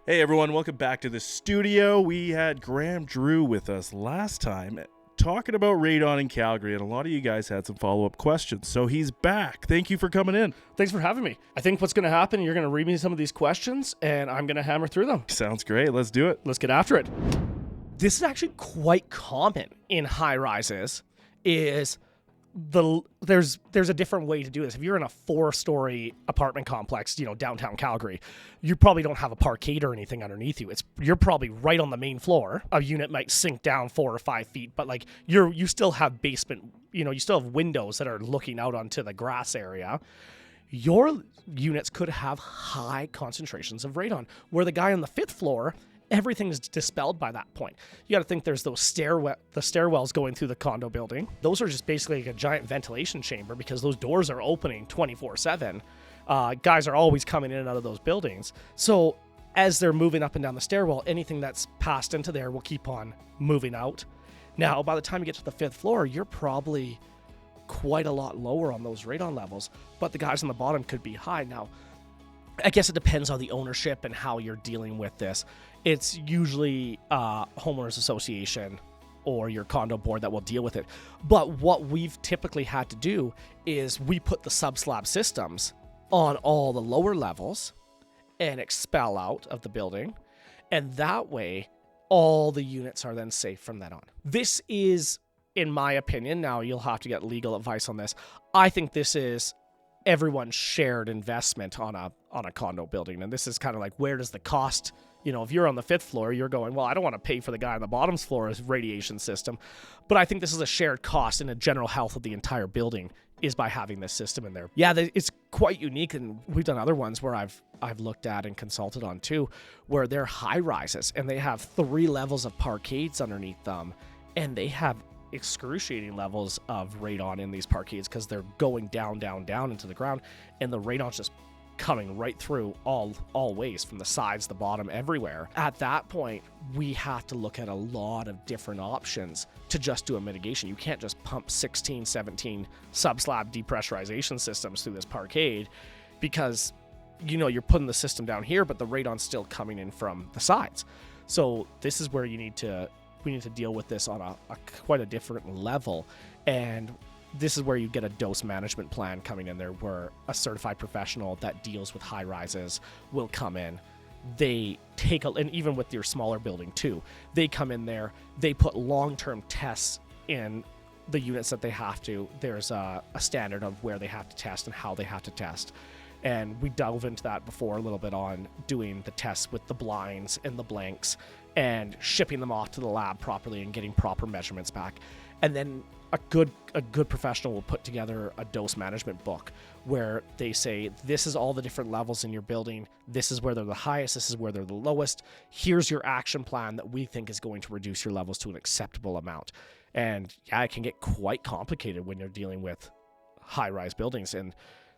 Hey everyone, welcome back to the studio. We had Graham Drew with us last time talking about Raidon in Calgary, and a lot of you guys had some follow-up questions, so he's back. Thank you for coming in. Thanks for having me. I think what's going to happen, you're going to read me some of these questions, and I'm going to hammer through them. Sounds great. Let's do it. Let's get after it. This is actually quite common in high-rises, is there's a different way to do this. If you're in a 4-story apartment complex, downtown Calgary, you probably don't have a parkade or anything underneath you. You're probably right on the main floor. A unit might sink down 4 or 5 feet, but you still have basement, you still have windows that are looking out onto the grass area. Your units could have high concentrations of radon, where the guy on the 5th floor, everything's dispelled by that point. You got to think there's those the stairwells going through the condo building. Those are just basically like a giant ventilation chamber because those doors are opening 24/7. Guys are always coming in and out of those buildings. So as they're moving up and down the stairwell, anything that's passed into there will keep on moving out. Now, by the time you get to the 5th floor, you're probably quite a lot lower on those radon levels, but the guys on the bottom could be high. Now, I guess it depends on the ownership and how you're dealing with this. It's usually homeowners association or your condo board that will deal with it. But what we've typically had to do is we put the sub-slab systems on all the lower levels and expel out of the building. And that way, all the units are then safe from then on. This is, in my opinion, now you'll have to get legal advice on this. I think this is everyone's shared investment on a condo building. And this is kind of like, where does the cost, if you're on the 5th floor, you're going, well, I don't want to pay for the guy on the bottom's floor's radiation system. But I think this is a shared cost in the general health of the entire building is by having this system in there. Yeah, it's quite unique. And we've done other ones where I've looked at and consulted on too, where they're high rises and they have 3 levels of parkades underneath them. And they have excruciating levels of radon in these parkades because they're going down into the ground, and the radon's just coming right through all ways, from the sides, the bottom, everywhere. At that point, we have to look at a lot of different options to just do a mitigation. You can't just pump 16, 17 sub-slab depressurization systems through this parkade because you're putting the system down here, but the radon's still coming in from the sides. So this is where we need to deal with this on a quite a different level. And this is where you get a dose management plan coming in there, where a certified professional that deals with high rises will come in. They take and even with your smaller building too, they come in there, they put long-term tests in the units that they have to. There's a standard of where they have to test and how they have to test. And we delve into that before a little bit on doing the tests with the blinds and the blanks and shipping them off to the lab properly and getting proper measurements back. And then a good professional will put together a dose management book where they say, this is all the different levels in your building. This is where they're the highest. This is where they're the lowest. Here's your action plan that we think is going to reduce your levels to an acceptable amount. And yeah, it can get quite complicated when you're dealing with high-rise buildings. And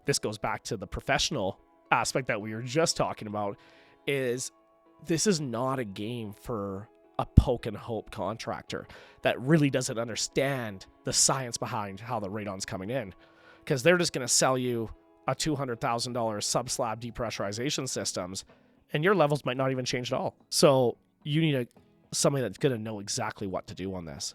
this goes back to the professional aspect that we were just talking about, is this is not a game for a poke and hope contractor that really doesn't understand the science behind how the radon's coming in, because they're just going to sell you a $200,000 sub-slab depressurization systems and your levels might not even change at all. So you need somebody that's going to know exactly what to do on this.